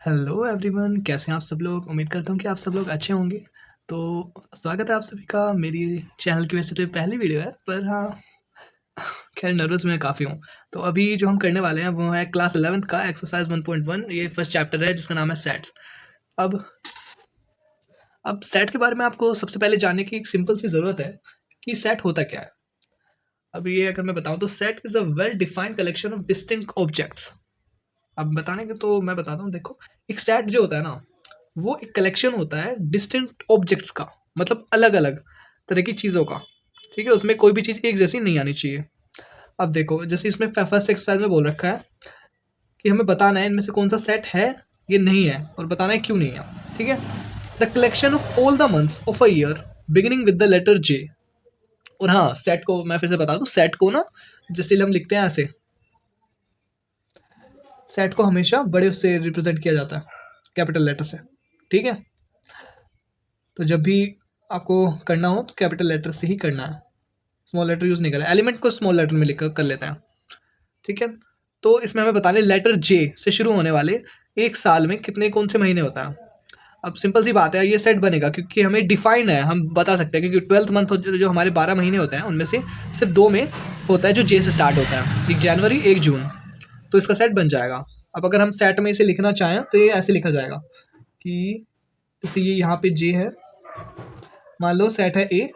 Hello everyone, कैसे हैं आप सब लोग। उम्मीद करता हूँ कि आप सब लोग अच्छे होंगे। तो स्वागत है आप सभी का मेरी चैनल की। वैसे तो ये पहली वीडियो है, पर हाँ, खैर नर्वस मैं काफ़ी हूँ। तो अभी जो हम करने वाले हैं वो है क्लास 11th का एक्सरसाइज 1.1। ये फर्स्ट चैप्टर है जिसका नाम है सेट्स। अब अब सेट के बारे में आपको सबसे पहले जानने की एक सिंपल सी ज़रूरत है कि सेट होता क्या है। अब ये अगर मैं बताऊँ तो set is a well defined collection of distinct objects. अब बताने के तो मैं बताता हूँ। देखो, एक सेट जो होता है ना, वो एक कलेक्शन होता है डिस्टिंक्ट ऑब्जेक्ट्स का, मतलब अलग अलग तरह की चीज़ों का। ठीक है, उसमें कोई भी चीज़ एक जैसी नहीं आनी चाहिए। अब देखो, जैसे इसमें फर्स्ट एक्सरसाइज में बोल रखा है कि हमें बताना है इनमें से कौन सा सेट है, ये नहीं है, और बताना है क्यों नहीं है। ठीक है, the collection of all the months of a year beginning with the letter J. और हाँ, सेट को मैं फिर से बता दूं, सेट को ना जैसे हम लिखते हैं ऐसे, सेट को हमेशा बड़े उससे रिप्रेजेंट किया जाता है, कैपिटल लेटर से। ठीक है, तो जब भी आपको करना हो तो कैपिटल लेटर से ही करना है, स्मॉल लेटर यूज़ नहीं करना। एलिमेंट को स्मॉल लेटर में लिख कर लेते हैं। ठीक है, तो इसमें हमें बताने लेटर जे से शुरू होने वाले एक साल में कितने कौन से महीने होता है। अब सिंपल सी बात है, ये सेट बनेगा क्योंकि हमें डिफाइंड है, हम बता सकते हैं, क्योंकि 12th मंथ जो हमारे 12 महीने होते हैं उनमें से सिर्फ 2 में होता है जो जे से स्टार्ट होता है, एक जनवरी एक जून। तो इसका सेट बन जाएगा। अब अगर हम सेट में इसे लिखना चाहें तो ये ऐसे लिखा जाएगा कि जैसे ये यहाँ पे जे है, मान लो सेट है ए,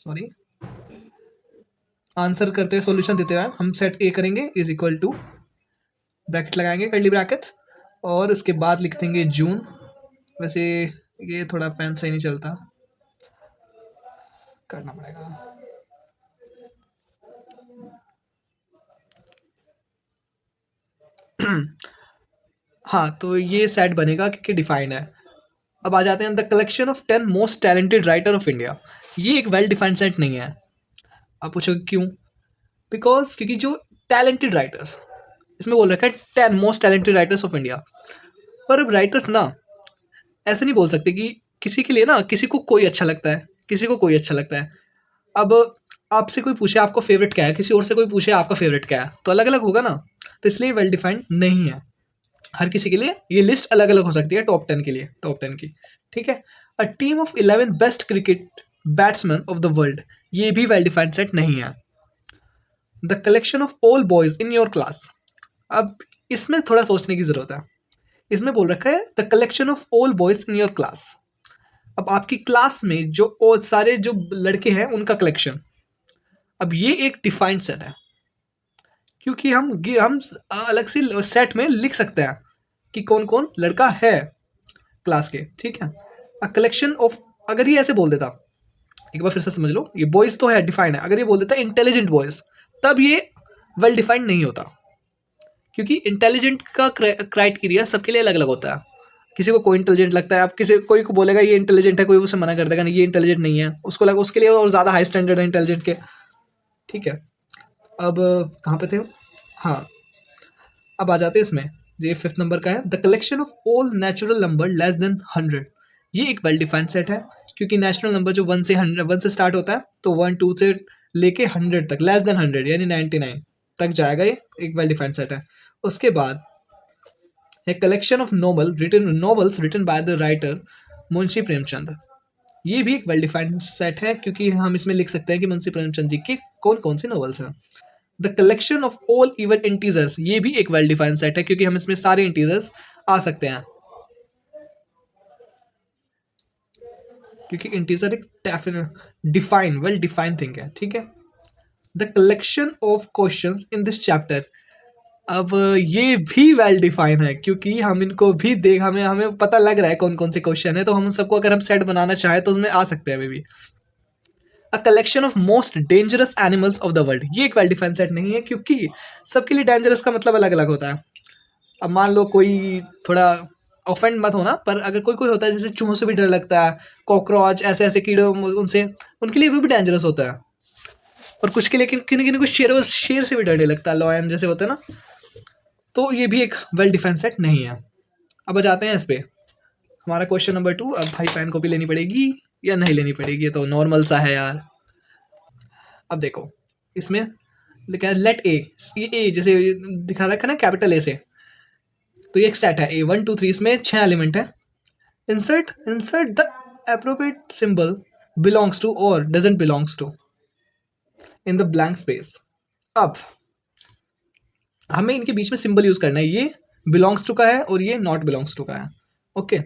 सॉरी, आंसर करते हुए सॉल्यूशन देते हुए हम सेट ए करेंगे इज इक्वल टू, ब्रैकेट लगाएंगे, कर्ली ब्रैकेट, और उसके बाद लिख देंगे जून। वैसे ये थोड़ा पेन सही नहीं चलता, करना पड़ेगा। हाँ, तो ये सेट बनेगा क्योंकि डिफाइंड है। अब आ जाते हैं the collection of 10 most talented writer of India. ये एक वेल डिफाइंड सेट नहीं है। आप पूछोगे क्यों? बिकॉज क्योंकि जो टैलेंटेड राइटर्स, इसमें बोल रखा है 10 most talented writers of India. पर अब राइटर्स ना ऐसे नहीं बोल सकते कि किसी के लिए ना, किसी को कोई अच्छा लगता है, किसी को कोई अच्छा लगता है। अब आपसे कोई पूछे आपका फेवरेट क्या है, किसी और से कोई पूछे आपका फेवरेट क्या है, तो अलग अलग होगा ना। तो इसलिए वेल डिफाइंड नहीं है। हर किसी के लिए ये लिस्ट अलग अलग हो सकती है, टॉप 10 के लिए, टॉप 10 की। ठीक है, a team of 11 best cricket batsman of the world, ये भी वेल डिफाइंड सेट नहीं है। The collection of all boys in your class. अब इसमें थोड़ा सोचने की जरूरत है। इसमें बोल रखा है the collection of all boys in your class. अब आपकी क्लास में जो और सारे जो लड़के हैं उनका कलेक्शन, अब ये एक डिफाइंड सेट है, क्योंकि हम अलग से सेट में लिख सकते हैं कि कौन कौन लड़का है क्लास के। ठीक है, अ कलेक्शन ऑफ, अगर ये ऐसे बोल देता, एक बार फिर से समझ लो, ये बॉयज तो है, डिफाइंड है। अगर ये बोल देता इंटेलिजेंट बॉयज, तब ये वेल डिफाइंड नहीं होता, क्योंकि इंटेलिजेंट का क्राइटेरिया सबके लिए अलग अलग होता है। किसी को कोई इंटेलिजेंट लगता है, आप किसी कोई को बोलेगा ये इंटेलिजेंट है, कोई उसे मना कर देगा नहीं ये इंटेलिजेंट नहीं है, उसको लगा उसके लिए और ज़्यादा हाई स्टैंडर्ड है इंटेलिजेंट के। ठीक है, अब कहाँ पे थे हम? हाँ, अब आ जाते हैं इसमें, ये 5th नंबर का है, the collection of all natural number less then 100। ये एक वेल डिफाइंड सेट है, क्योंकि नेचुरल नंबर जो 1 से स्टार्ट होता है, तो 1 2 से लेके 100 तक, लेस देन 100 यानी 99 तक जाएगा, ये एक वेल डिफाइंड सेट है। उसके बाद है collection of novels written by the writer Munshi Premchand. ये भी एक वेल डिफाइंड सेट है, क्योंकि हम इसमें लिख सकते हैं कि मुंशी प्रेमचंद जी की कौन कौन सी नॉवेल्स हैं। The collection of all even integers, ये भी एक वेल डिफाइंड सेट है, क्योंकि हम इसमें सारे इंटीजर्स आ सकते हैं, क्योंकि इंटीजर एक डिफाइन वेल डिफाइंड थिंग है। ठीक है, the collection of questions in this chapter. अब ये भी वेल डिफाइन है, क्योंकि हम इनको भी देख, हमें हमें पता लग रहा है कौन कौन से क्वेश्चन है, तो हम सबको अगर हम सेट बनाना चाहें तो उसमें आ सकते हैं भी। A collection of most dangerous animals of the world, ये एक वेल डिफाइंड सेट नहीं है, क्योंकि सबके लिए डेंजरस का मतलब अलग अलग होता है। अब मान लो कोई थोड़ा, ऑफेंड मत होना, पर अगर कोई कोई होता है जैसे चूहों से भी डर लगता है, कॉकरोच ऐसे ऐसे कीड़े, उनसे, उनके लिए वो भी डेंजरस होता है। और कुछ के लिए किन किन को शेर से भी डर नहीं लगता, लॉयन जैसे होते हैं ना। तो ये भी एक वेल डिफाइंड सेट नहीं है। अब आ जाते हैं इस पे, हमारा क्वेश्चन नंबर 2। अब भाई पेन कॉपी लेनी पड़ेगी या नहीं लेनी पड़ेगी, ये तो नॉर्मल सा है यार। अब देखो, इसमें लिखा है लेट ए, ये ए जैसे दिखा रखा है ना कैपिटल ए से, तो ये एक सेट है A1 2 3, इसमें 6 एलिमेंट है. Insert the appropriate symbol belongs to और doesn't belongs to in the blank space. अब हमें इनके बीच में सिंबल यूज करना है. ये बिलोंग्स टू का है और ये नॉट बिलोंग्स टू का है. ओके,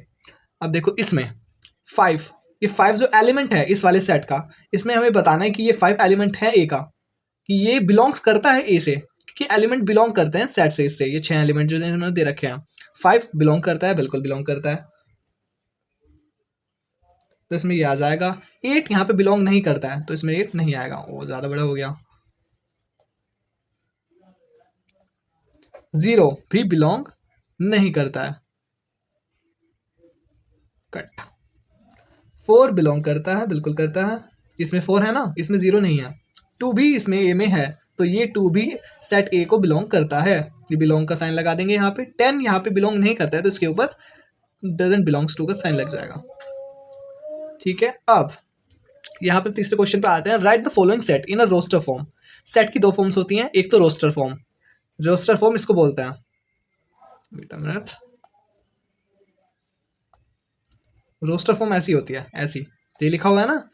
अब देखो इसमें 5, ये 5 जो एलिमेंट है इस वाले सेट का, इसमें हमें बताना है कि ये 5 एलिमेंट है ए का, कि ये बिलोंग्स करता है ए से, क्योंकि एलिमेंट बिलोंग करते हैं सेट से. इससे ये 6 एलिमेंट जो इन्होंने दे रखे हैं, 5 बिलोंग करता है, बिल्कुल बिलोंग करता है. तो इसमें ये आ जाएगा. 8 यहाँ पे बिलोंग नहीं करता है, तो इसमें 8 नहीं आएगा, वो ज़्यादा बड़ा हो गया. 0 भी बिलोंग नहीं करता है, कट. 4 बिलोंग करता है, बिल्कुल करता है. इसमें 4 है ना, इसमें 0 नहीं है. 2 भी इसमें ए में है, तो ये 2 भी सेट ए को बिलोंग करता है. ये बिलोंग का साइन लगा देंगे यहाँ पे. 10 यहाँ पे बिलोंग नहीं करता है, तो इसके ऊपर डजंट बिलोंग्स टू का साइन लग जाएगा. ठीक है, अब यहाँ पे तीसरे क्वेश्चन पे आते हैं. Write the following set in a roster form. Set की 2 फॉर्म्स होती हैं, एक तो रोस्टर फॉर्म. रोस्टर फॉर्म इसको बोलते हैं, wait a minute, roster form ऐसी होती है, ऐसी ये लिखा हुआ है ना,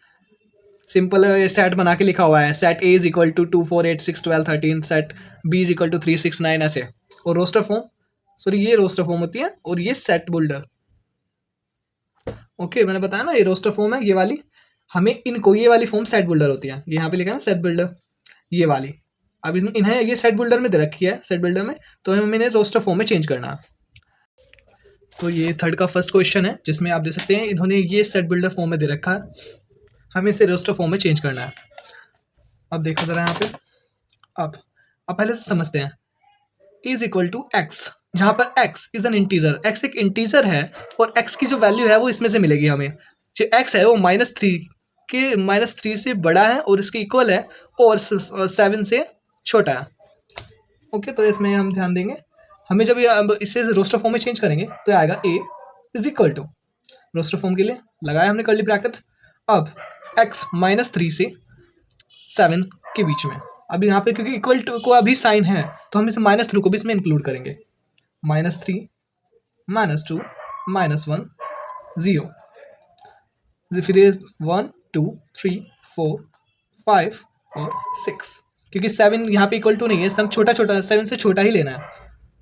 सिंपल सेट बना के लिखा हुआ है. Set A is equal to 2 4 8 6 12 13, set B is equal to 3 6 9, ऐसे. और रोस्टर फॉर्म, सॉरी ये रोस्टर फॉर्म होती है, और ये सेट बिल्डर. ओके, मैंने बताया ना ये रोस्टर फॉर्म है, ये वाली. हमें इनको, ये वाली फॉर्म सेट बिल्डर होती है, यहाँ पे लिखा है ना सेट बिल्डर, ये वाली. अब इसमें इन्हें ये सेट बिल्डर में दे रखी है, सेट बिल्डर में, तो हमें इन्हें रोस्टर फॉर्म में चेंज करना है. तो ये थर्ड का फर्स्ट क्वेश्चन है, जिसमें आप देख सकते हैं इन्होंने ये सेट बिल्डर फॉर्म में दे रखा है, हमें इसे रोस्टर फॉर्म में चेंज करना है. अब देखो जरा यहाँ पे, अब पहले से समझते हैं. इज इक्वल टू एक्स, जहाँ पर x is an integer, x एक इंटीजर है, और एक्स की जो वैल्यू है वो इसमें से मिलेगी हमें. जो एक्स है वो -3 से बड़ा है और इसके इक्वल है, और 7 से छोटा है. ओके, तो इसमें हम ध्यान देंगे. हमें जब ये इसे रोस्टर फॉर्म में चेंज करेंगे तो आएगा A is equal to, roster form के लिए लगाया हमने कर्ली ब्रैकेट. अब एक्स -3 से 7 के बीच में. अब यहाँ पे क्योंकि इक्वल टू को अभी साइन है, तो हम इसे -3 को भी इसमें इंक्लूड करेंगे. -3 -2 -1 0, फिर 1 2 3 4 5 और 6, क्योंकि 7 यहाँ पे इक्वल टू नहीं है, सब छोटा छोटा 7 से छोटा ही लेना है.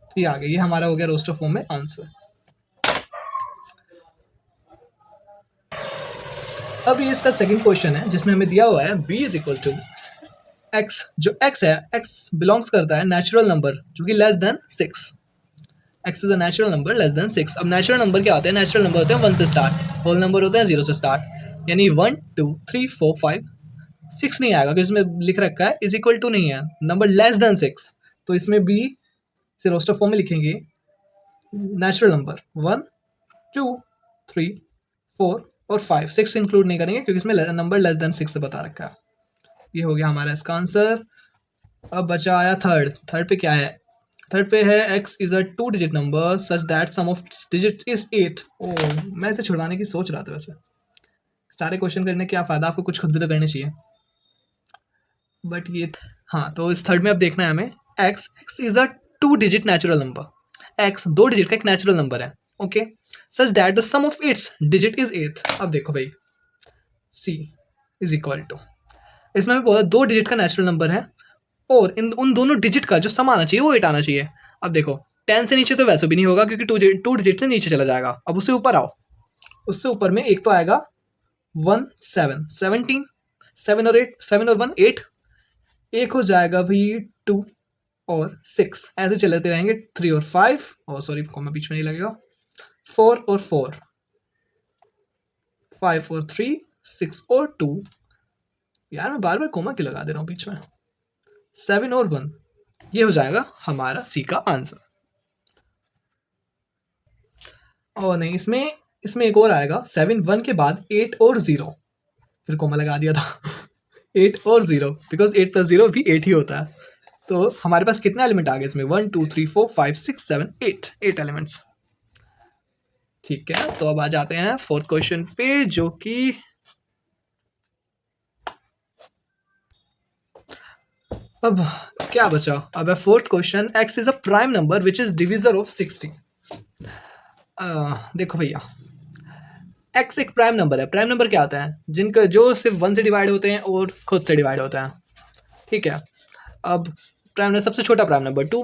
तो ये आ गया, ये हमारा हो गया रोस्टर फॉर्म में आंसर. अब ये इसका सेकंड क्वेश्चन है, जिसमें हमें दिया हुआ है b is equal to x. जो x है, x बिलोंग्स करता है नेचुरल नंबर जो कि less than 6. x is a natural number less than 6. अब नेचुरल नंबर क्या होते हैं? नेचुरल नंबर होते हैं 1 से स्टार्ट, होल नंबर होते हैं 0 से स्टार्ट, यानी 1 2 3 4 5 6 नहीं आएगा, क्योंकि इसमें लिख रखा है इज इक्वल टू नहीं है, नंबर लेस देन 6. तो इसमें b से रोस्टर फॉर्म में लिखेंगे नेचुरल नंबर 1 2 3 4 और 5. 6 इंक्लूड नहीं करेंगे क्योंकि इसमें नंबर लेस देन 6 से बता रखा है. ये हो गया हमारा इसका आंसर. अब बचा आया थर्ड पे क्या है? थर्ड पे है x is a 2 digit number such that sum of digit is 8. ओह, मैं इसे छुड़वाने की सोच रहा था. वैसे सारे क्वेश्चन करने क्या फ़ायदा, आपको कुछ खुद भी तो करने चाहिए. बट ये हाँ, तो इस थर्ड में अब देखना है हमें. x is a 2 digit natural number. x 2 digit का एक नेचुरल नंबर है. Okay, such that the sum of its digit is 8. अब देखो भाई, c इज इक्वल टू, इसमें हमें बोला 2 डिजिट का नेचुरल नंबर है, और इन उन दोनों डिजिट का जो सम आना चाहिए वो 8 आना चाहिए. अब देखो 10 से नीचे तो वैसे भी नहीं होगा, क्योंकि 2 डिजिट से नीचे चला जाएगा. अब उससे ऊपर आओ, उससे ऊपर में एक तो आएगा 1 7 17, 7 और 8, 7 और 1 8, एक हो जाएगा भाई 2 और 6, ऐसे चलते रहेंगे. 3 और 5, और सॉरी कॉमा बीच में नहीं लगेगा, 4 और 4, 5 और 3, 6 और 2. यार मैं बार बार कॉमा क्यों लगा दे रहा हूँ बीच में. 7 और 1, ये हो जाएगा हमारा सी का आंसर. और नहीं, इसमें एक और आएगा 7 1 के बाद 8 और 0, फिर कोमा लगा दिया था. 8 और 0, बिकॉज 8 + 0 भी 8 ही होता है. तो हमारे पास कितने एलिमेंट आ गए इसमें? 1 2 3 4 5 6 7 8 एलिमेंट्स. ठीक है, तो अब आ जाते हैं फोर्थ क्वेश्चन पे, जो कि अब क्या बचा? अब है fourth question. x is a prime number which is divisor of 60. देखो भैया, एक्स एक प्राइम नंबर है। प्राइम नंबर क्या होता है? जिनका जो सिर्फ 1 से डिवाइड होते हैं और खुद से डिवाइड होते हैं, ठीक है। अब प्राइम नंबर सबसे छोटा प्राइम नंबर 2,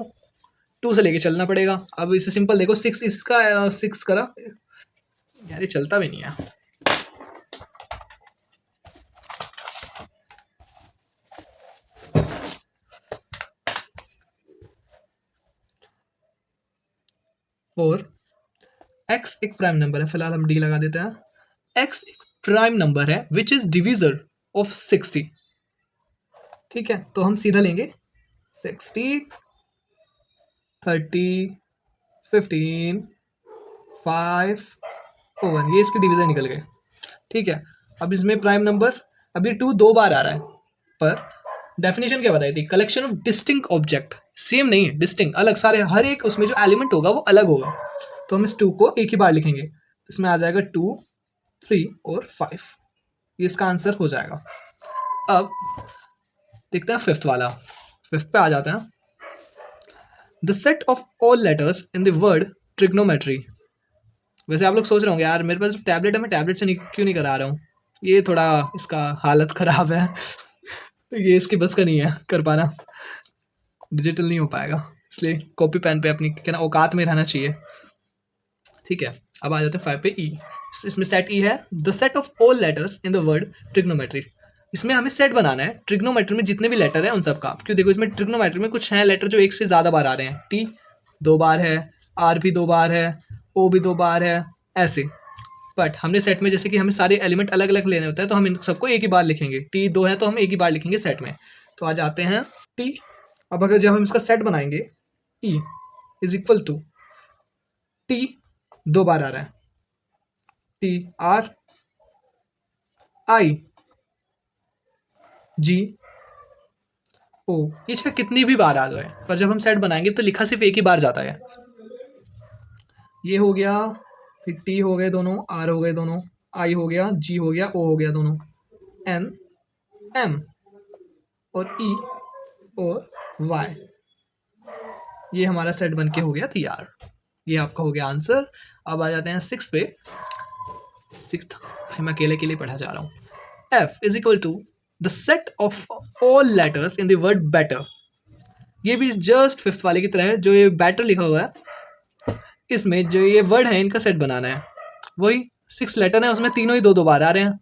2 से लेके चलना पड़ेगा। अब इसे सिंपल देखो, 6 इसका 6 करा, यार ये चलता भी नहीं है। और एक्स एक प्राइम नंबर है, फिलहाल हम डी लगा देते हैं। एक्स एक प्राइम नंबर है विच इज डिविजर ऑफ 60, ठीक है। तो हम सीधा लेंगे 60, 30, 15, 5 और 1, ये इसके डिवीजर निकल गए, ठीक है। अब इसमें प्राइम नंबर, अभी 2 2 बार आ रहा है, पर डेफिनेशन क्या बताई थी? Collection of distinct object, same नहीं है, डिस्टिंक्ट अलग, सारे हर एक उसमें जो एलिमेंट होगा वो अलग होगा। तो हम इस 2 को एक ही बार लिखेंगे, तो इसमें आ जाएगा 2, 3 और 5, ये इसका आंसर हो जाएगा। अब देखते हैं फिफ्थ वाला, फिफ्थ पे आ जाते हैं। The set of all letters in the word trigonometry. वैसे आप लोग सोच रहे होंगे यार मेरे पास टैबलेट है, मैं टैबलेट से क्यों नहीं करा रहा हूँ, ये थोड़ा इसका हालत ख़राब है ये इसकी बस का नहीं है कर पाना, डिजिटल नहीं हो पाएगा, इसलिए कॉपी पेन पे अपनी क्या ना औकात में रहना चाहिए, ठीक है। अब आ जाते हैं 5 पे ई। इसमें सेट ई है, the set of all letters in the word trigonometry. इसमें हमें सेट बनाना है ट्रिग्नोमेट्री में जितने भी लेटर हैं उन सब का, क्यों देखो इसमें ट्रिग्नोमेट्री में कुछ हैं लेटर जो एक से ज़्यादा बार आ रहे हैं, टी 2 बार है, आर भी 2 बार है, ओ भी 2 बार है, ऐसे। बट हमने सेट में जैसे कि हमें सारे एलिमेंट अलग अलग लेने होते हैं, तो हम इन सबको एक ही बार लिखेंगे, टी 2 है तो हम एक ही बार लिखेंगे सेट में। तो आ जाते हैं टी। अब अगर जब हम इसका सेट बनाएंगे, E is equal to T 2 बार आ रहा है, टी आर आई जी ओ, ये चाहे कितनी भी बार आ जाए, पर जब हम सेट बनाएंगे तो लिखा सिर्फ एक ही बार जाता है। ये हो गया, फिर टी हो गए दोनों, आर हो गए दोनों, आई हो गया, जी हो गया, ओ हो गया दोनों, एन, एम और ई और वाई, ये हमारा सेट बन के हो गया तैयार। ये आपका हो गया आंसर। अब आ जाते हैं 6 पे। 6 भाई मैं अकेले के लिए पढ़ा जा रहा हूँ। F is equal to the set of all letters in the word better. ये भी जस्ट फिफ्थ वाले की तरह है, जो ये बेटर लिखा हुआ है इसमें जो ये वर्ड है इनका सेट बनाना है। वही 6 लेटर है, उसमें तीनों ही 2 2 बार आ रहे हैं,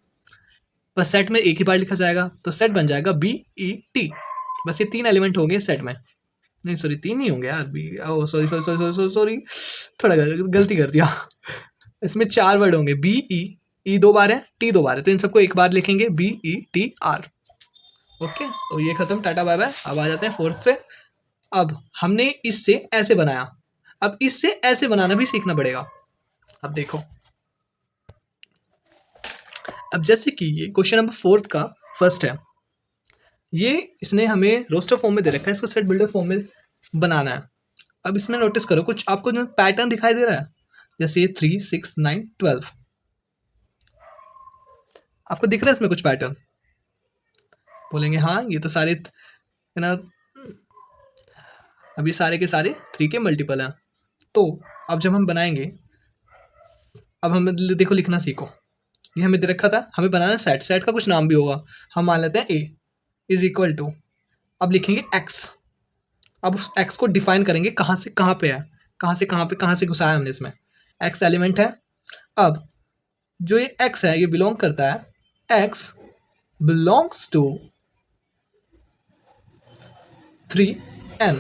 बस सेट में एक ही बार लिखा जाएगा, तो सेट बन जाएगा बी ई टी। बस ये 3 एलिमेंट होंगे सेट में, नहीं सॉरी 3 नहीं होंगे यार, B O sorry sorry sorry sorry sorry थोड़ा गलती कर दिया इसमें 4 वर्ड होंगे, बी ई 2 बार है, टी 2 बार है, तो इन सबको एक बार लिखेंगे B E T R. Okay, तो ये खत्म, टाटा बाय बाय। अब आ जाते हैं फोर्थ पे। अब हमने इससे ऐसे बनाया, अब इससे ऐसे बनाना भी सीखना पड़ेगा। अब देखो, अब जैसे कि ये क्वेश्चन नंबर फोर्थ का फर्स्ट है, ये इसने हमें रोस्टर फॉर्म में दे रखा है, इसको सेट बिल्डर फॉर्म में बनाना है। अब इसमें नोटिस करो कुछ आपको जो पैटर्न दिखाई दे रहा है, जैसे 3 6 9 12, आपको दिख रहा है इसमें कुछ पैटर्न? बोलेंगे हाँ ये तो सारे है ना, अभी सारे के सारे 3 के मल्टीपल हैं। तो अब जब हम बनाएंगे, अब हमें देखो लिखना सीखो, ये हमें दे रखा था, हमें बनाना है सेट, सेट का कुछ नाम भी होगा, हम मान लेते हैं ए इज इक्वल टू, अब लिखेंगे एक्स। अब उस एक्स को डिफाइन करेंगे कहाँ से कहाँ पे है, कहाँ से कहाँ पे, कहाँ से घुसाया हमने इसमें, एक्स एलिमेंट है। अब जो ये एक्स है ये बिलोंग करता है, एक्स बिलोंग्स टू 3n,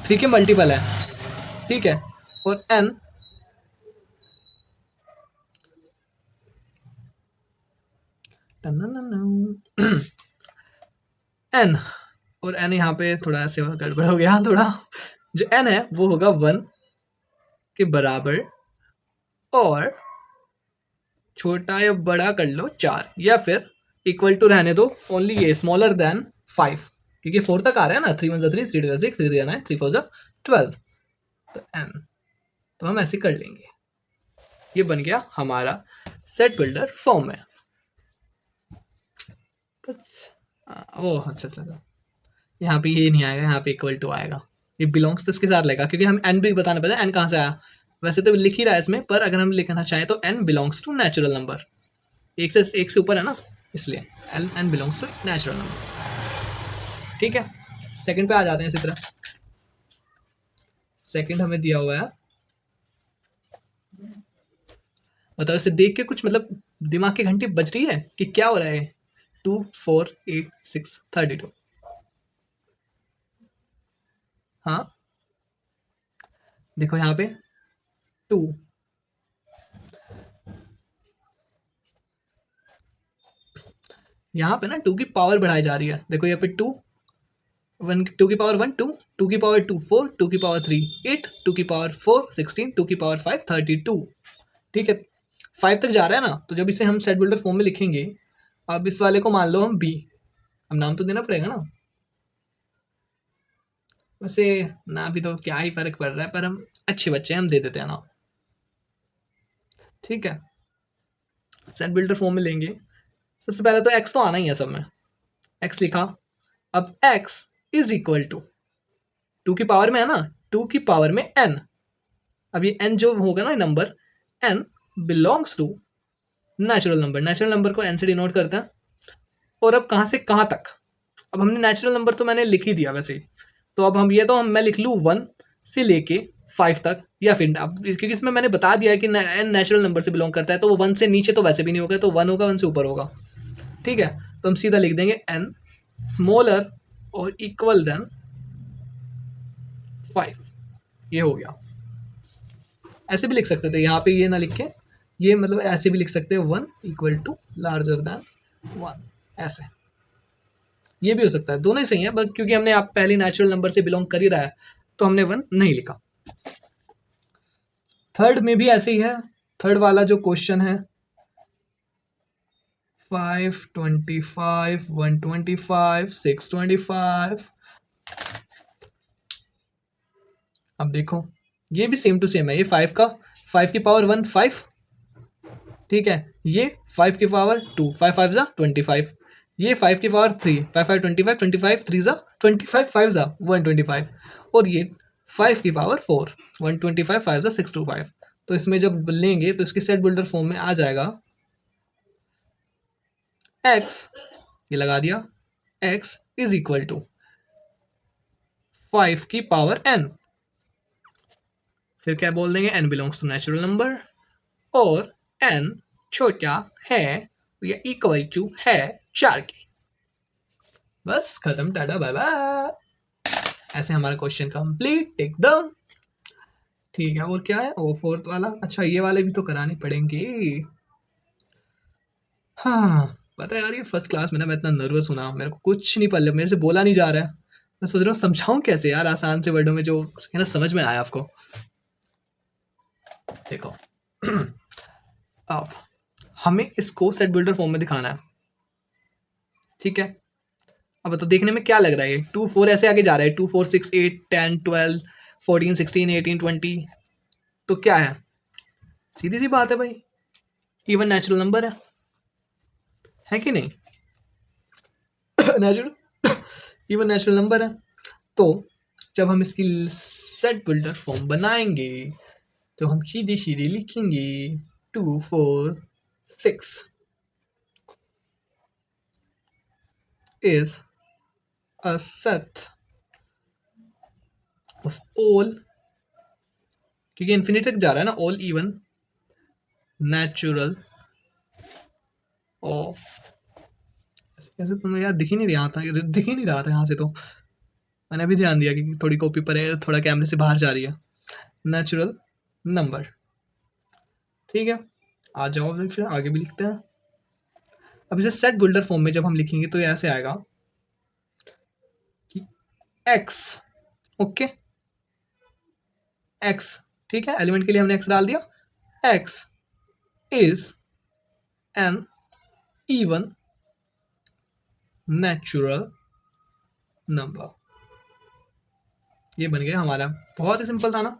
3 के मल्टीपल है, ठीक है, और n n, और n यहाँ पे थोड़ा ऐसे गड़बड़ हो गया थोड़ा, जो n है वो होगा 1 के बराबर, और छोटा या बड़ा कर लो 4, या फिर इक्वल टू रहने दो ओनली ये स्मॉलर देन 5, क्योंकि 4 तक आ रहा है ना, 3 1 3 3 2 6 3 3 9 3 4 12, तो n, तो हम ऐसे कर लेंगे। ये बन गया हमारा सेट बिल्डर फॉर्म में। ओह अच्छा अच्छा, यहाँ पे ये नहीं आएगा, यहाँ पे इक्वल टू आएगा, ये बिलोंग्स तो इसके साथ लगेगा क्योंकि हम एन भी बताना पड़ता है एन कहाँ से आया। वैसे तो लिख ही रहा है इसमें, पर अगर हम लिखना चाहें तो N belongs to natural number, एक से ऊपर है ना, इसलिए N belongs to natural number. ठीक है, सेकंड पे आ जाते हैं इसी तरह। सेकंड हमें दिया हुआ है, बताओ इसे देख के कुछ मतलब दिमाग की घंटी बज रही है कि क्या हो रहा है। 2 4 8 6 32। हाँ देखो यहाँ पे 2, यहाँ पे ना 2 की पावर बढ़ाई जा रही है। देखो यहाँ पे 2, 1 2 की पावर 1 2, 2 की पावर 2 4, 2 की पावर 3 8, 2 की पावर 4 16, 2 की पावर 5 32। ठीक है, 5 तक जा रहा है ना, तो जब इसे हम सेट बिल्डर फॉर्म में लिखेंगे, अब इस वाले को मान लो हम बी, अब नाम तो देना पड़ेगा ना। वैसे ना भी तो क्या ही फर्क पड़ रहा है, पर हम अच्छे बच्चे हैं, हम दे देते हैं नाम। ठीक है, सेट बिल्डर फॉर्म में लेंगे। सबसे पहले तो एक्स तो आना ही है सब में, एक्स लिखा। अब एक्स इज इक्वल टू 2 की पावर में है ना, 2 की पावर में एन। अब ये एन जो होगा ना number, N belongs to natural number. Natural number को एन से डिनोट करते हैं। और अब कहाँ से कहाँ तक, अब हमने नेचुरल नंबर तो मैंने लिख ही दिया वैसे ही, तो अब हम ये तो मैं लिख लूँ 1 से लेके 5 तक, या फिर अब क्योंकि इसमें मैंने बता दिया है कि एन नेचुरल नंबर से बिलोंग करता है, तो वो 1 से नीचे तो वैसे भी नहीं होगा, तो 1 होगा, 1 से ऊपर होगा। ठीक है, तो हम सीधा लिख देंगे एन स्मॉलर और इक्वल देन 5। ये हो गया। ऐसे भी लिख सकते थे, यहाँ पे ये ना लिख के, ये मतलब ऐसे भी लिख सकते हैं 1 इक्वल टू लार्जर देन 1, ऐसे ये भी हो सकता है। दोनों ही सही है, बट क्योंकि हमने आप पहले नेचुरल नंबर से बिलोंग कर ही रहा है, तो हमने 1 नहीं लिखा। थर्ड में भी ऐसे ही है। थर्ड वाला जो क्वेश्चन है 525 125 625। अब देखो ये भी सेम टू सेम है, ये 5 का 5 की पावर 1 5। ठीक है, ये 5 की पावर 2 5 5 जा 25। ये 5 की पावर 3 5 5 25 25 3 जा 25 5 जा 125। और ये 5 की पावर 4 125 5 जा 625। तो इसमें जब लेंगे तो इसकी सेट बिल्डर फॉर्म में आ जाएगा x, ये लगा दिया, x इज इक्वल टू 5 की पावर n। फिर क्या बोल देंगे, n belongs to natural number, और n छोटा है या इक्वल टू है 4 की। बस खत्म, टाटा बाय बाय। ऐसे हमारा क्वेश्चन कंप्लीट एकदम। ठीक है, और क्या है, और फोर्थ वाला, अच्छा ये वाले भी तो कराने पड़ेंगे। हाँ पता है यार, ये फर्स्ट क्लास में ना मैं इतना नर्वस हूँ ना, मेरे को कुछ नहीं पल्ले, मेरे से बोला नहीं जा रहा है। मैं सोच रहा हूँ समझाऊं कैसे यार, आसान से वर्डों में जो है ना समझ में आया आपको। देखो अब हमें इसको सेट बिल्डर फॉर्म में दिखाना है। ठीक है, अब तो देखने में क्या लग रहा है, 2 4 ऐसे आगे जा रहा है, 2 4 6 8 10 12 14 16 18 20। तो क्या है, सीधी सी बात है भाई, इवन नेचुरल नंबर है कि नहीं। नेचुरल इवन नेचुरल नंबर है। तो जब हम इसकी सेट बिल्डर फॉर्म बनाएंगे तो हम सीधे सीधे लिखेंगे 2 4 6 is a set of all, क्योंकि इन्फिनिटी तक जा रहा है ना, ऑल इवन नेचुरल और ऐसे तुम्हें यार दिख ही नहीं रहा था, दिख ही नहीं रहा था यहाँ से, तो मैंने अभी ध्यान दिया कि थोड़ी कॉपी पर है, थोड़ा कैमरे से बाहर जा रही है, नेचुरल नंबर। ठीक है, आ जाओ फिर आगे भी लिखते हैं। अब इसे सेट बिल्डर फॉर्म में जब हम लिखेंगे तो ये ऐसे आएगा कि x, ओके x, ठीक है, एलिमेंट के लिए हमने x डाल दिया, x is N even natural number. ये बन गया हमारा, बहुत ही सिंपल था ना।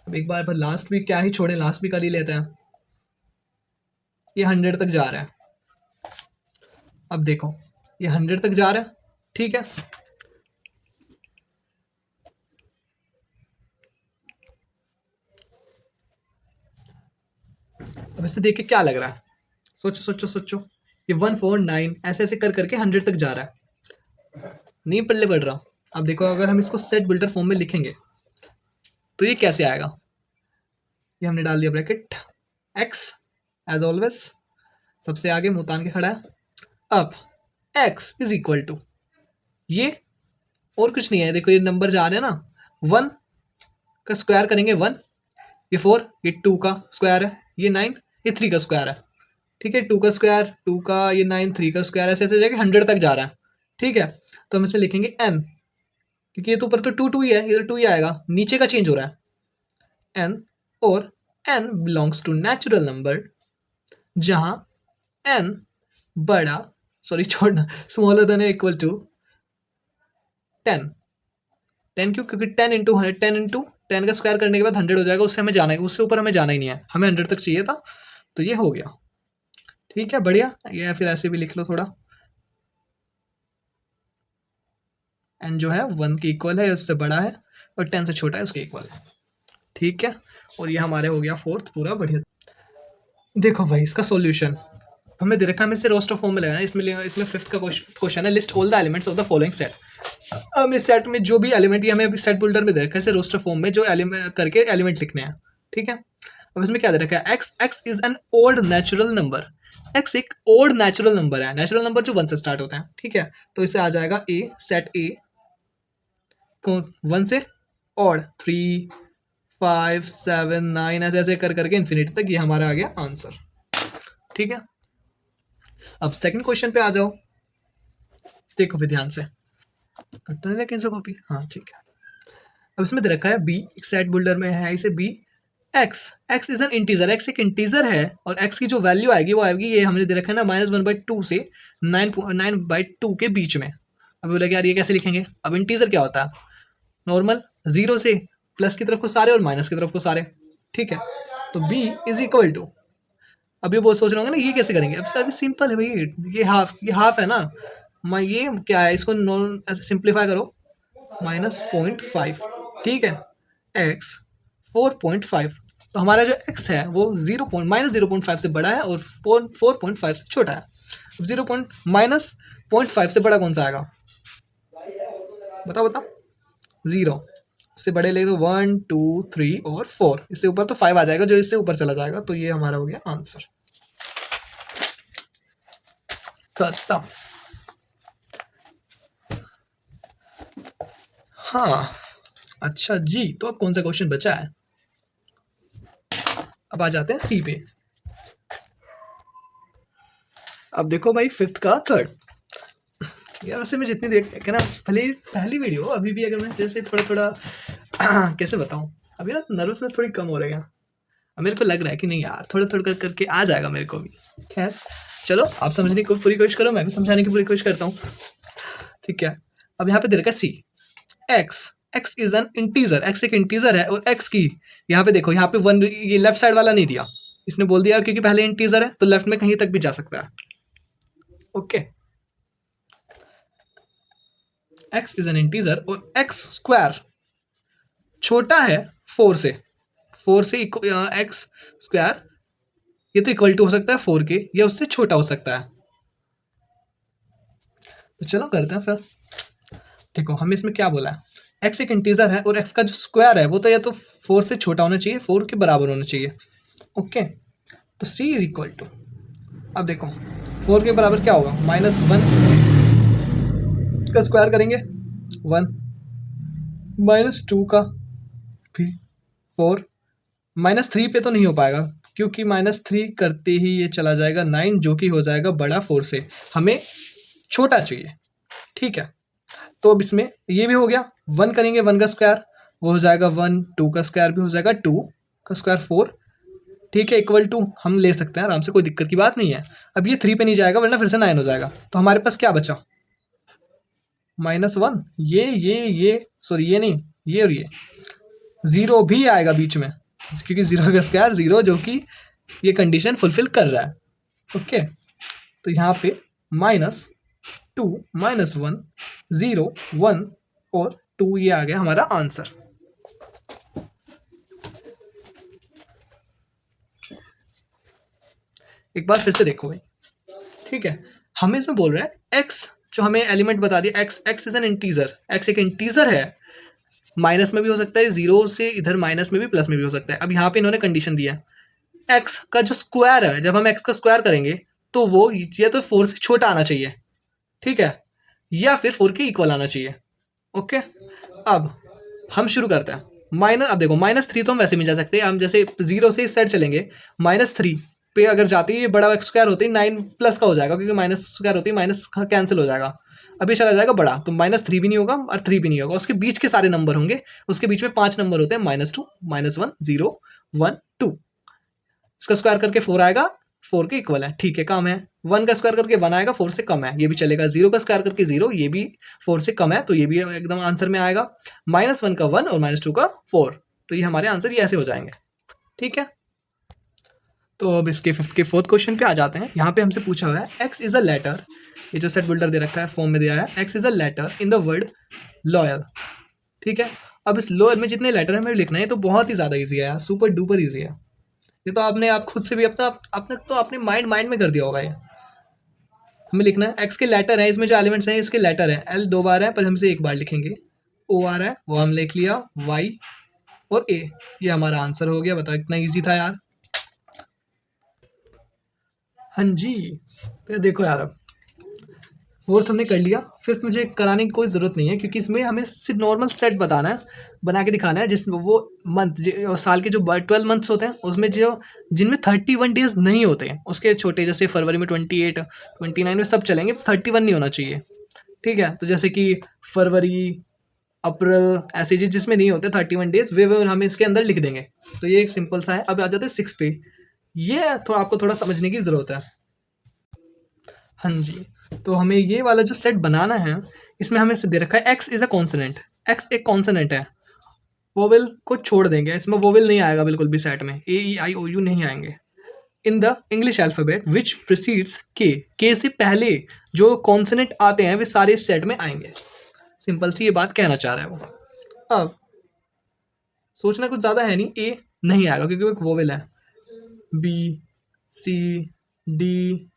अब एक बार लास्ट भी क्या ही छोड़े, लास्ट भी कर ही लेते हैं। ये 100 तक जा रहा है। अब देखो ये 100 तक जा रहा है, ठीक है, अब इसे देख के क्या लग रहा है? सोचो सोचो सोचो। ये 149 ऐसे ऐसे कर करके 100 तक जा रहा है, नहीं पल्ले पड़ रहा। अब देखो अगर हम इसको सेट बिल्डर फॉर्म में लिखेंगे तो ये कैसे आएगा? ये हमने डाल दिया ब्रैकेट x एज ऑलवेज, सबसे आगे मुंह तान के खड़ा है। अब x इज इक्वल टू ये और कुछ नहीं है, देखो ये नंबर जा रहे हैं ना, 1 का स्क्वायर करेंगे 1, ये 4, ये 2 का स्क्वायर है, ये 9, ये 3 का स्क्वायर है। ठीक है, 2 का स्क्वायर 2 का, ये 9 3 का स्क्वायर, ऐसे ऐसे जाके 100 तक जा रहा है। ठीक है, तो हम इसमें लिखेंगे n, क्योंकि ये तो ऊपर तो 2 2 ही है, इधर 2 ही आएगा, नीचे का चेंज हो रहा है n, और n belongs to natural number जहां n बड़ा छोटा स्मॉलर देन इक्वल टू 10। 10 क्यों? क्योंकि 10 इंटू 10 का स्क्वायर करने के बाद 100 हो जाएगा, उससे हमें जाना है, उससे ऊपर हमें जाना ही नहीं है, हमें 100 तक चाहिए था, तो ये हो गया। ठीक है, बढ़िया। या फिर ऐसे भी लिख लो थोड़ा, n जो है 1 के इक्वल है, उससे बड़ा है, और 10 से छोटा है उसके इक्वल है। ठीक है, और ये हमारे हो गया फोर्थ पूरा बढ़िया। देखो भाई इसका सॉल्यूशन हमें दे रखा है, हमें इसे रोस्टर फॉर्म में लगाना है। इसमें फिफ्थ का क्वेश्चन है, list all the elements of the following set. हम इस सेट में जो भी एलिमेंट, ये हमें अभी सेट बिल्डर में दे रखा है, इसे रोस्टर फॉर्म में जो एलिमेंट करके एलिमेंट लिखने हैं। ठीक है, अब इसमें क्या दे रखा है, x is an odd natural number. x एक ओड नेचुरल नंबर है, नेचुरल नंबर जो 1 से स्टार्ट होता है। ठीक है, तो इसे आ जाएगा a, सेट a को 1 से ऑड 3 5 7 9 ऐसे ऐसे कर करके इन्फिनिटी तक, ये हमारा आ गया आंसर। ठीक है, अब सेकंड क्वेश्चन पे आ जाओ, देखो भी ध्यान से, करते हैं कैसे कॉपी। हाँ ठीक है, अब इसमें दे रखा है b, एक सेट बिल्डर में है इसे b, x is N integer, x एक इंटीजर है, और x की जो वैल्यू आएगी वो आएगी, ये हमने दे रखा है ना, -1/2 से 9/2 के बीच में। अब बोला यार ये कैसे लिखेंगे? अब इंटीजर क्या होता है? नॉर्मल, 0 से प्लस की तरफ को सारे और माइनस की तरफ को सारे। ठीक है, तो b इज इक्वल टू, अब ये बहुत सोच रहे होंगे ना ये कैसे करेंगे? अब सर सिंपल है भाई, ये हाफ है ना, मैं ये क्या है, इसको नॉन ऐसे सिंप्लीफाई करो, -0.5। ठीक है, x 4.5, तो हमारा जो x है वो -0.5 से बड़ा है और 4.5 से छोटा है। अब -0.5 से बड़ा कौन सा आएगा? बताओ बताओ। 0 से बड़े ले तो 1 2 3 और 4, इससे ऊपर तो 5 आ जाएगा, जो इससे ऊपर चला जाएगा, तो ये हमारा हो गया आंसर। खत्म। हाँ अच्छा जी, तो अब कौन सा क्वेश्चन बचा है? अब आ जाते हैं सी पे। अब देखो भाई फिफ्थ का थर्ड, यार वैसे मैं जितनी देर ना, भले पहली वीडियो अभी भी, अगर मैं जैसे थोड़ा थोड़ा कैसे बताऊं, अभी ना नर्वसनेस थोड़ी कम हो रही है, अब मेरे को लग रहा है कि नहीं यार थोड़ा थोड़ा करके आ जाएगा मेरे को भी। खैर चलो, आप समझने की पूरी कोशिश करो, मैं भी समझाने की पूरी कोशिश करता हूँ। ठीक है, अब यहाँ पे दे रखा है सी, x is N integer, x एक इंटीजर है, और x की यहाँ पे देखो, यहाँ पे 1, ये लेफ्ट साइड वाला नहीं दिया, इसने बोल दिया क्योंकि पहले इंटीजर है तो लेफ्ट में कहीं तक भी जा सकता है। Okay, x is N integer और x स्क्वायर छोटा है 4 से, x स्क्वायर ये तो इक्वल टू हो सकता है 4 के, या उससे छोटा हो सकता है। तो चलो करते हैं फिर। देखो हमें इसमें क्या बोला है, x एक इंटीजर है और x का जो स्क्वायर है वो तो या तो 4 से छोटा होना चाहिए, 4 के बराबर होना चाहिए। ओके, तो c इज इक्वल टू, अब देखो 4 के बराबर क्या होगा, -1 का स्क्वायर करेंगे 1, -2 का भी 4, -3 पे तो नहीं हो पाएगा क्योंकि -3 करते ही ये चला जाएगा 9, जो कि हो जाएगा बड़ा 4 से, हमें छोटा चाहिए। ठीक है, तो अब इसमें ये भी हो गया, 1 करेंगे 1 का स्क्वायर वो हो जाएगा 1, 2 का स्क्वायर भी हो जाएगा 2 का स्क्वायर 4। ठीक है, इक्वल टू हम ले सकते हैं आराम से, कोई दिक्कत की बात नहीं है। अब ये 3 पे नहीं जाएगा वरना फिर से 9 हो जाएगा, तो हमारे पास क्या बचा, -1, ये सॉरी ये नहीं, ये और ये 0 भी आएगा बीच में, क्योंकि 0 का स्क्वायर 0, जो कि ये कंडीशन फुलफिल कर रहा है। ओके, तो यहाँ पे -2 -1 0 1 और 2, ये आ गया हमारा आंसर। एक बार फिर से देखो भाई, ठीक है। हमें इसमें बोल रहा है एक्स, जो हमें एलिमेंट बता दिया, x, x is an integer, x एक इंटीजर है, माइनस में भी हो सकता है, जीरो से इधर माइनस में भी, प्लस में भी हो सकता है। अब यहाँ पे इन्होंने कंडीशन दिया है एक्स का जो स्क्वायर है, जब हम एक्स का स्क्वायर करेंगे तो वो या तो 4 से छोटा आना चाहिए, ठीक है, या फिर 4 के इक्वल आना चाहिए। ओके, अब हम शुरू करते हैं। माइनस, अब देखो -3 तो हम वैसे भी जा सकते हैं, हम जैसे 0 से इस साइड चलेंगे, -3 पे अगर जाते ही ये बड़ा एक्स स्क्वायर होती है 9 प्लस का हो जाएगा, क्योंकि माइनस स्क्वायर होती है, माइनस कैंसिल हो जाएगा, अभी चला जाएगा बड़ा, तो -3 भी नहीं होगा और 3 भी नहीं होगा, उसके बीच के सारे नंबर होंगे, उसके बीच में 5 नंबर होते हैं, -2, -1, 0, 1, 2, इसका स्क्वायर करके 4 आएगा, 4 के इक्वल है, ठीक है, कम है। 1 का स्क्वायर करके 1 आएगा, 4 से कम है, ये भी चलेगा। 0 का स्क्वायर करके 0, ये भी 4 से कम है, तो ये भी एकदम आंसर में आएगा। -1 का 1 और -2 का 4, तो ये हमारे आंसर ये ऐसे हो जाएंगे, ठीक है। तो अब इसके फिफ्थ के फोर्थ क्वेश्चन पे आ जाते हैं। यहाँ पे हमसे पूछा हुआ है एक्स इज अ लेटर, ये जो सेट बिल्डर दे रखा है फॉर्म में दिया है, X is a letter in the word loyal, ठीक है। अब इस लॉयल में जितने लेटर हमें लिखना है तो बहुत ही ज़्यादा ईजी है यार, सुपर डुपर ईजी है ये, तो आपने आप खुद से भी अपना अपने तो अपने माइंड में कर दिया होगा ये। हमें लिखना है एक्स के लेटर है, इसमें जो एलिमेंट्स हैं इसके लेटर है, एल 2 बार है पर हमसे 1 बार लिखेंगे, ओ आ रहा है वो हम लिख लिया, वाई और ए, ये हमारा आंसर हो गया। बताओ इतना ईजी था यार। हाँ जी, तो ये देखो यार, अब फोर्थ हमने कर लिया, फिफ्थ मुझे कराने की कोई ज़रूरत नहीं है, क्योंकि इसमें हमें सिर्फ नॉर्मल सेट बताना है, बना के दिखाना है, जिसमें वो मंथ, साल के जो 12 मंथ्स होते हैं उसमें जो जिनमें 31 डेज नहीं होते हैं, उसके छोटे, जैसे फरवरी में 28, 29 में सब चलेंगे, बस 31 नहीं होना चाहिए, ठीक है। तो जैसे कि फरवरी, अप्रैल, ऐसे जिसमें नहीं होते 31 डेज, वे हम इसके अंदर लिख देंगे। तो ये एक सिंपल सा है। अब आ जाते हैं 6 पे, ये तो आपको थोड़ा समझने की ज़रूरत है। हाँ जी, तो हमें ये वाला जो सेट बनाना है, इसमें हमें दे रखा है X is a consonant, x एक कॉन्सोनेंट है, वोवेल को छोड़ देंगे, इसमें वोवेल नहीं आएगा बिल्कुल भी सेट में, ए ई आई ओ यू नहीं आएंगे। In the English alphabet which precedes के से पहले जो कॉन्सोनेंट आते हैं वे सारे इस सेट में आएंगे। सिंपल सी ये बात कहना चाह रहा है वो। अब सोचना कुछ ज़्यादा है नहीं, ए नहीं आएगा क्योंकि वो एक वोवेल है, बी, सी, डी,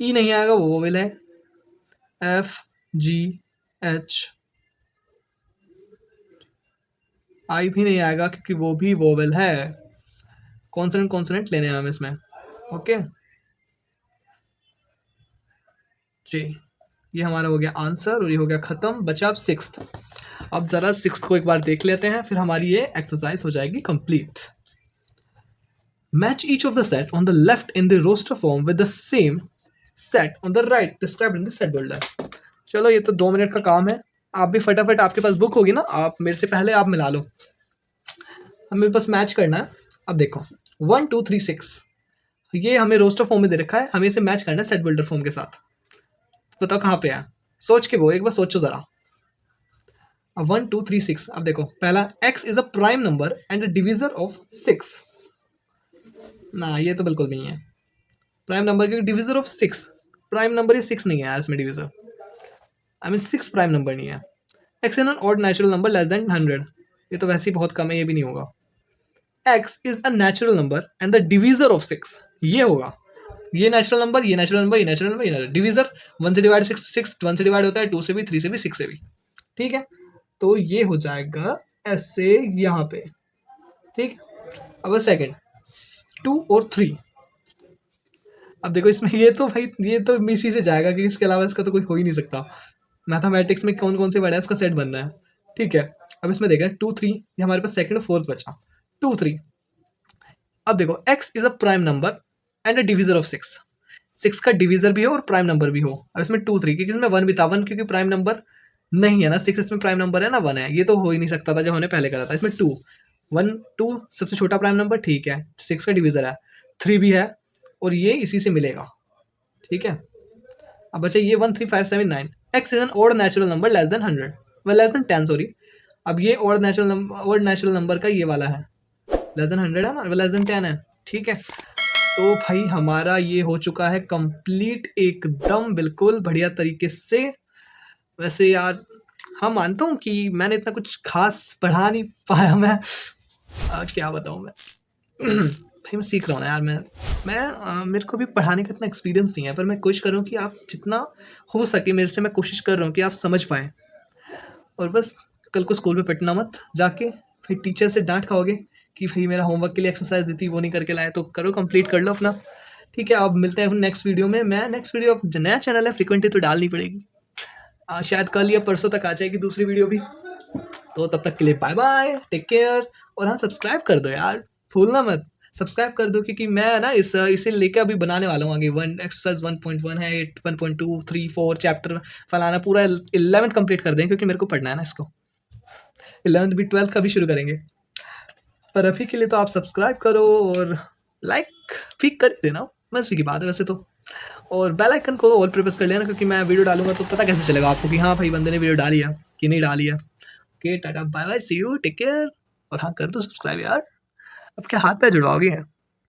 ई नहीं आएगा वो वोवेल है, एफ, जी, एच, आई भी नहीं आएगा क्योंकि वो भी वोवेल है। कॉन्सोनेंट कॉन्सोनेंट लेने हैं हम इसमें, ओके जी। ये हमारा हो गया आंसर और ये हो गया खत्म, बचा अब सिक्स्थ। अब जरा सिक्स्थ को एक बार देख लेते हैं, फिर हमारी ये एक्सरसाइज हो जाएगी complete. Match each of the set on the left in the roster form with the same set on the right described in the set builder. चलो ये तो 2 मिनट का काम है, आप भी फटाफट, आपके पास बुक होगी ना, आप मेरे से पहले आप मिला लो, हमें बस मैच करना है। अब देखो 1 2 3 6, ये हमें रोस्टर फॉर्म में दे रखा है, हमें इसे मैच करना है सेट बिल्डर फॉर्म के साथ। बताओ कहाँ पे है, सोच के वो एक बार सोचो जरा। अब 1 2 3 6, अब देखो पहला x is a prime number and divisor of 6, ना ये तो बिल्कुल नहीं है प्राइम नंबर, क्योंकि डिविजर ऑफ 6, प्राइम नंबर ये 6 नहीं है इसमें, divisor I mean 6 prime number नहीं है। x in an odd natural number less then 100, ये तो वैसे ही बहुत कम है, ये भी नहीं होगा। x is a natural number and the divisor of 6, ये होगा, ये नेचुरल नंबर, ये नेचुरल नंबर, ये नेचुरल नंबर, ये डिविजर 1 से डिवाइड 6, 6 1 से डिवाइड होता है, 2 से भी, 3 से भी, 6 से भी, ठीक है। तो ये हो जाएगा ऐसे यहाँ पे, ठीक। अब सेकंड 2 और 3, अब देखो इसमें ये तो भाई ये तो मिसी से जाएगा कि इसके अलावा इसका तो कोई हो ही नहीं सकता। मैथमेटिक्स में कौन कौन से वर्ड है उसका सेट बनना है, ठीक है। अब इसमें देखें 2 3, ये हमारे पास सेकंड और फोर्थ बचा, 2 3। अब देखो x is a prime number and a divisor of 6, 6 का डिविजर भी हो और प्राइम नंबर भी हो। अब इसमें 2 3, क्योंकि इसमें 1 भी था, 1 क्योंकि प्राइम नंबर नहीं है ना, 6 इसमें प्राइम नंबर है ना, 1 है, ये तो हो ही नहीं सकता था जब हमने पहले करा था। इसमें 2 1 2 सबसे छोटा प्राइम नंबर, ठीक है, 6 का डिविजर है, 3 भी है और ये इसी से मिलेगा, ठीक है। अब बचा ये 1 3 5 7 9, x is N odd natural number less then 100, well less than 10 sorry. अब ये ऑड नेचुरल नंबर का ये वाला है, लेस देन 100 है ना, लेस देन 10 है, ठीक है। तो भाई हमारा ये हो चुका है कंप्लीट एकदम बिल्कुल बढ़िया तरीके से। वैसे यार हाँ मानता हूँ कि मैंने इतना कुछ खास पढ़ा नहीं पाया मैं, क्या बताऊँ मैं भाई मैं सीख रहा हूँ ना यार। मैं मेरे को भी पढ़ाने का इतना एक्सपीरियंस नहीं है, पर मैं कोशिश कर रहा हूँ कि आप जितना हो सके मेरे से, मैं कोशिश कर रहा हूँ कि आप समझ पाएँ। और बस कल को स्कूल में पिटना मत जाके, फिर टीचर से डाँट खाओगे कि भई मेरा होमवर्क के लिए एक्सरसाइज़ दी थी वो नहीं करके लाए, तो करो कंप्लीट कर लो अपना। ठीक है, अब मिलते हैं नेक्स्ट वीडियो में। मैं नेक्स्ट वीडियो, अब नया चैनल है फ्रीक्वेंटली तो डालनी पड़ेगी। शायद कल या परसों तक आ जाएगी दूसरी वीडियो भी। तो तब तक के लिए बाय बाय, टेक केयर। और हाँ, सब्सक्राइब कर दो यार, भूलना मत। सब्सक्राइब कर दो, क्योंकि मैं ना इसे लेके अभी बनाने वाला हूँ आगे। वन एक्सरसाइज 1.1 है, 1.2 3 4 चैप्टर फलाना पूरा 11th कंप्लीट कर दें, क्योंकि मेरे को पढ़ना है ना इसको। 11th भी 12th का भी शुरू करेंगे। पर अभी के लिए तो आप सब्सक्राइब करो और लाइक भी कर ही देना, मर्जी की बात है वैसे तो। और बेल आइकन को ऑल पे प्रेस कर लेना, क्योंकि मैं वीडियो डालूंगा तो पता कैसे चलेगा आपको कि हाँ भाई बंदे ने वीडियो डाली है कि नहीं डाली है। Okay, tata bye bye, see you, take care. और हाँ, कर दो सब्सक्राइब यार, अब क्या हाथ पैर जुड़वाओगे।